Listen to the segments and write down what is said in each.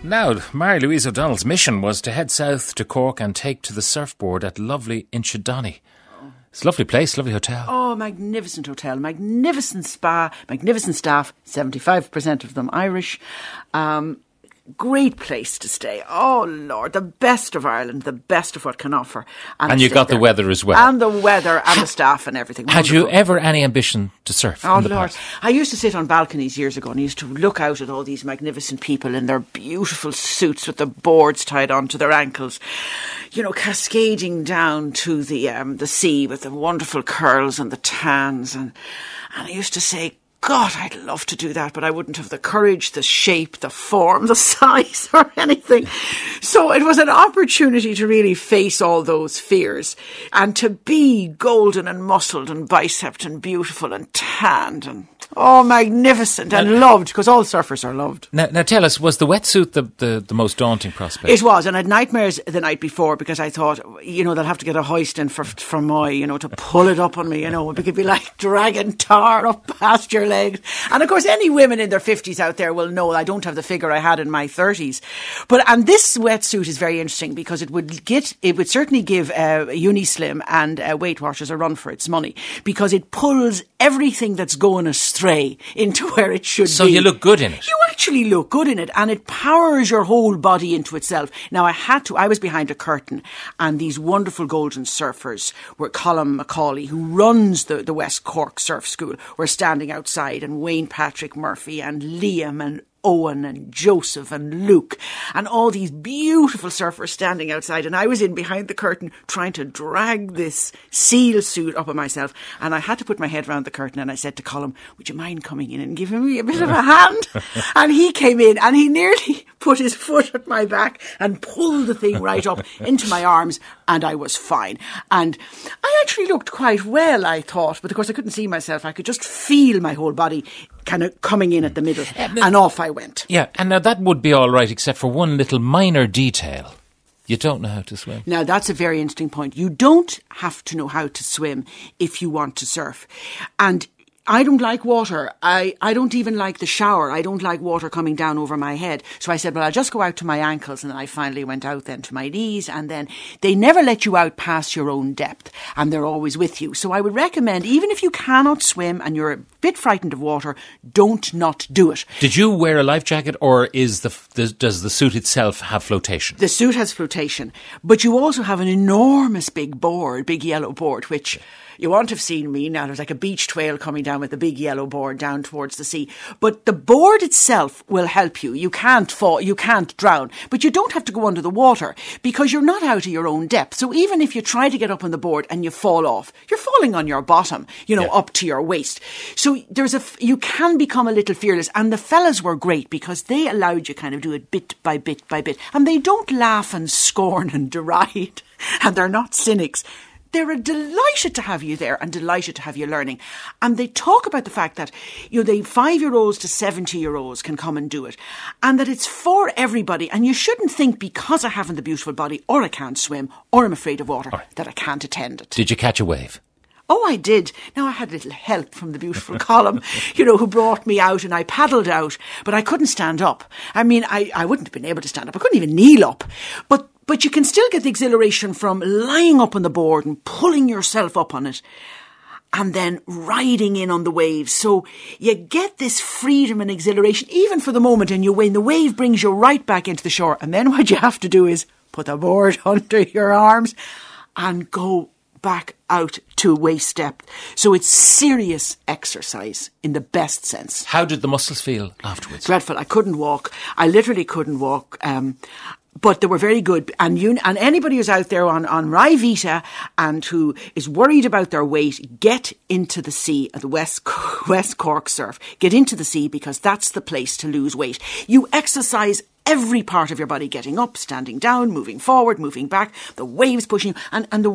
Now, Mary Louise O'Donnell's mission was to head south to Cork and take to the surfboard at lovely Inchydoney. It's a lovely place, lovely hotel. Oh, magnificent hotel, magnificent spa, magnificent staff, 75% of them Irish. Great place to stay. Oh, Lord, the best of Ireland, the best of what can offer. And you got the weather as well. And the weather and the staff and everything. Had you ever any ambition to surf? Oh, Lord. I used to sit on balconies years ago and I used to look out at all these magnificent people in their beautiful suits with the boards tied onto their ankles, you know, cascading down to the sea with the wonderful curls and the tans. And I used to say, God, I'd love to do that, but I wouldn't have the courage, the shape, the form, the size or anything. So it was an opportunity to really face all those fears and to be golden and muscled and biceped and beautiful and tanned and magnificent and loved, because all surfers are loved. Now tell us, was the wetsuit the most daunting prospect? It was, and I had nightmares the night before because I thought, you know, they'll have to get a hoist in from Moy, you know, to pull it up on me, you know. It could be like dragging tar up past your legs. And of course, any women in their 50s out there will know I don't have the figure I had in my 30s. And this wetsuit is very interesting because it would certainly give Unislim and Weight Watchers a run for its money, because it pulls everything that's going astray into where it should be. So you look good in it. You actually look good in it, and it powers your whole body into itself. Now, I was behind a curtain, and these wonderful golden surfers were Colm Macaulay, who runs the West Cork Surf School, were standing outside, and Wayne Patrick Murphy and Liam and Owen and Joseph and Luke and all these beautiful surfers standing outside, and I was in behind the curtain trying to drag this seal suit up on myself, and I had to put my head around the curtain, and I said to Colm, would you mind coming in and giving me a bit of a hand? And he came in and he nearly put his foot at my back and pulled the thing right up into my arms, and I was fine. And I actually looked quite well, I thought, but of course I couldn't see myself. I could just feel my whole body kind of coming in at the middle, and off I went. Yeah, and now that would be all right, except for one little minor detail. You don't know how to swim. Now, that's a very interesting point. You don't have to know how to swim if you want to surf. And I don't like water. I don't even like the shower. I don't like water coming down over my head. So I said, well, I'll just go out to my ankles. And then I finally went out then to my knees. And then they never let you out past your own depth. And they're always with you. So I would recommend, even if you cannot swim and you're a bit frightened of water, don't not do it. Did you wear a life jacket, or does the suit itself have flotation? The suit has flotation. But you also have an enormous big yellow board, which... You won't have seen me now. There's like a beach trail coming down with the big yellow board down towards the sea. But the board itself will help you. You can't fall, you can't drown. But you don't have to go under the water because you're not out of your own depth. So even if you try to get up on the board and you fall off, you're falling on your bottom, up to your waist. So you can become a little fearless. And the fellas were great because they allowed you kind of do it bit by bit by bit. And they don't laugh and scorn and deride. And they're not cynics. They're delighted to have you there and delighted to have you learning. And they talk about the fact that, the 5-year-olds to 70-year-olds can come and do it. And that it's for everybody. And you shouldn't think because I haven't the beautiful body, or I can't swim, or I'm afraid of water, that I can't attend it. Did you catch a wave? Oh, I did. Now, I had a little help from the beautiful Colm, who brought me out, and I paddled out, but I couldn't stand up. I mean, I wouldn't have been able to stand up. I couldn't even kneel up. But you can still get the exhilaration from lying up on the board and pulling yourself up on it and then riding in on the waves. So you get this freedom and exhilaration, even for the moment, and when the wave brings you right back into the shore. And then what you have to do is put the board under your arms and go back out to waist depth. So it's serious exercise in the best sense. How did the muscles feel afterwards? Dreadful. I couldn't walk. I literally couldn't walk. But they were very good. And anybody who's out there on Ryvita and who is worried about their weight, get into the sea at the West Cork Surf. Get into the sea, because that's the place to lose weight. You exercise every part of your body, getting up, standing down, moving forward, moving back, the waves pushing you. And the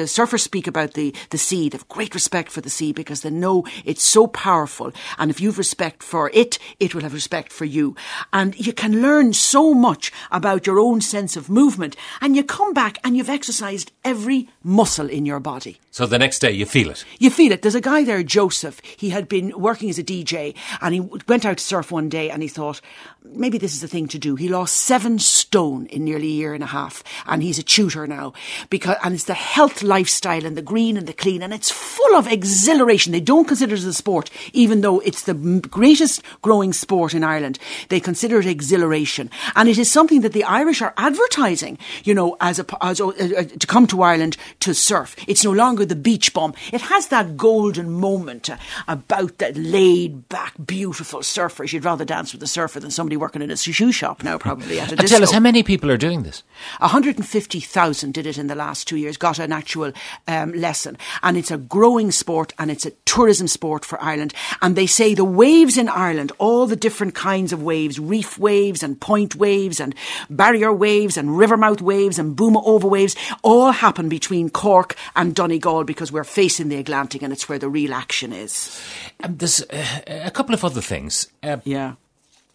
surfers speak about the sea. They have great respect for the sea because they know it's so powerful. And if you've respect for it, it will have respect for you. And you can learn so much about your own sense of movement. And you come back and you've exercised every muscle in your body. So the next day you feel it. You feel it. There's a guy there, Joseph. He had been working as a DJ and he went out to surf one day and he thought, maybe this is the thing to do. He lost 7 stone in nearly a year and a half and he's a tutor now. And it's the health lifestyle and the green and the clean and it's full of exhilaration. They don't consider it as a sport, even though it's the greatest growing sport in Ireland. They consider it exhilaration. And it is something that the Irish are advertising, to come to Ireland to surf. It's no longer the beach bum. It has that golden moment about that laid back, beautiful surfers. You'd rather dance with a surfer than somebody working in a shoe shop now, probably at a disco. Tell us, how many people are doing this? 150,000 did it in the last 2 years, got an actual lesson. And it's a growing sport and it's a tourism sport for Ireland. And they say the waves in Ireland, all the different kinds of waves, reef waves and point waves and barrier waves and rivermouth waves and boom over waves, all happen between Cork and Donegal because we're facing the Atlantic and it's where the real action is. There's a couple of other things.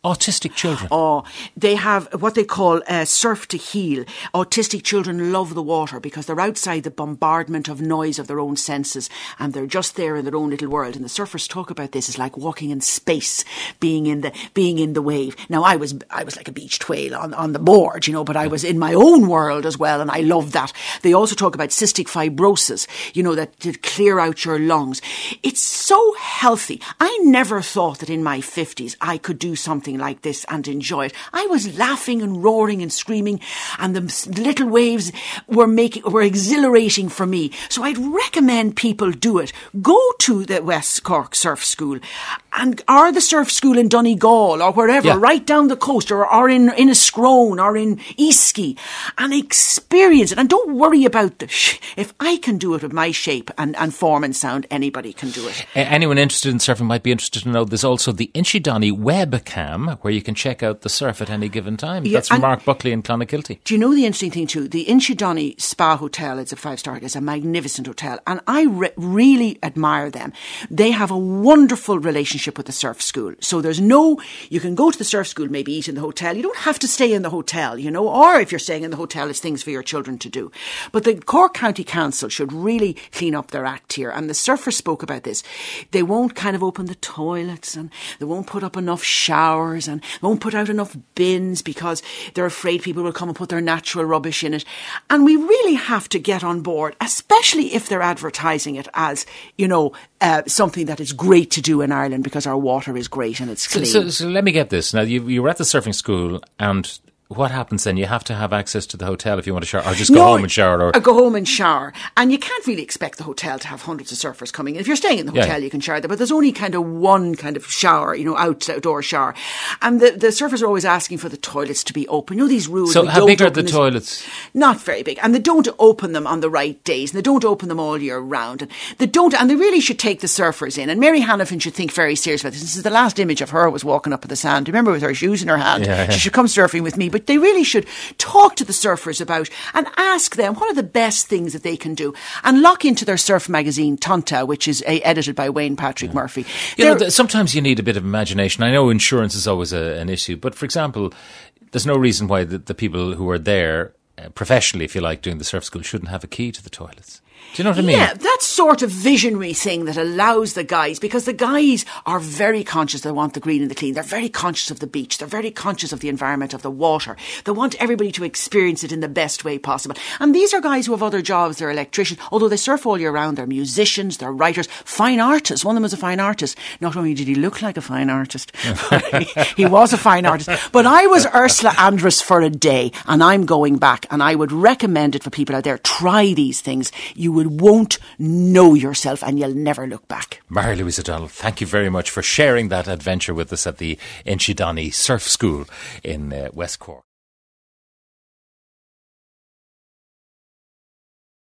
Autistic children. Oh, they have what they call surf to heal. Autistic children love the water because they're outside the bombardment of noise of their own senses and they're just there in their own little world. And the surfers talk about this as like walking in space, being in the wave. Now I was like a beached whale on the board, but I was in my own world as well, and I loved that. They also talk about cystic fibrosis, that to clear out your lungs. It's so healthy. I never thought that in my 50s I could do something like this and enjoy it. I was laughing and roaring and screaming and the little waves were exhilarating for me. So I'd recommend people do it. Go to the West Cork Surf School or the Surf School in Donegal or wherever, right down the coast or in a Scrone or in Eastkey and experience it. And don't worry about if I can do it with my shape and form and sound, anybody can do it. Anyone interested in surfing might be interested to know there's also the Inchydoney webcam where you can check out the surf at any given time. That's from Mark Buckley in Clonakilty. Do you know the interesting thing too? The Inchydoney Spa Hotel, it's a 5-star, it's a magnificent hotel and I really admire them. They have a wonderful relationship with the surf school. So you can go to the surf school, maybe eat in the hotel. You don't have to stay in the hotel, or if you're staying in the hotel, it's things for your children to do. But the Cork County Council should really clean up their act here. And the surfers spoke about this. They won't kind of open the toilets and they won't put up enough showers and won't put out enough bins because they're afraid people will come and put their natural rubbish in it. And we really have to get on board, especially if they're advertising it as, something that is great to do in Ireland because our water is great and it's clean. So let me get this. Now, you were at the surfing school and what happens then? You have to have access to the hotel if you want to shower, or just go home and shower? Or go home and shower. And you can't really expect the hotel to have hundreds of surfers coming in. If you're staying in the hotel, you can shower there, but there's only kind of one kind of shower, outdoor shower. And the surfers are always asking for the toilets to be open. These rules. So how big are the toilets? Not very big. And they don't open them on the right days. And they don't open them all year round. And they really should take the surfers in. And Mary Hannafin should think very seriously about this. This is the last image of her was walking up at the sand. Remember, with her shoes in her hand. She should come surfing with me. But they really should talk to the surfers about and ask them what are the best things that they can do and lock into their surf magazine, Tonta, which is edited by Wayne Patrick Murphy. Sometimes you need a bit of imagination. I know insurance is always an issue, but for example, there's no reason why the people who are there professionally, if you like, doing the surf school shouldn't have a key to the toilets. Do you know what I mean? Yeah, that sort of visionary thing that allows the guys, because the guys are very conscious they want the green and the clean. They're very conscious of the beach. They're very conscious of the environment, of the water. They want everybody to experience it in the best way possible. And these are guys who have other jobs. They're electricians. Although they surf all year round, they're musicians, they're writers, fine artists. One of them was a fine artist. Not only did he look like a fine artist, but he was a fine artist. But I was Ursula Andress for a day, and I'm going back, and I would recommend it for people out there. Try these things. You won't know yourself and you'll never look back. Mary Louise O'Donnell, thank you very much for sharing that adventure with us at the Inchydoney Surf School in West Cork.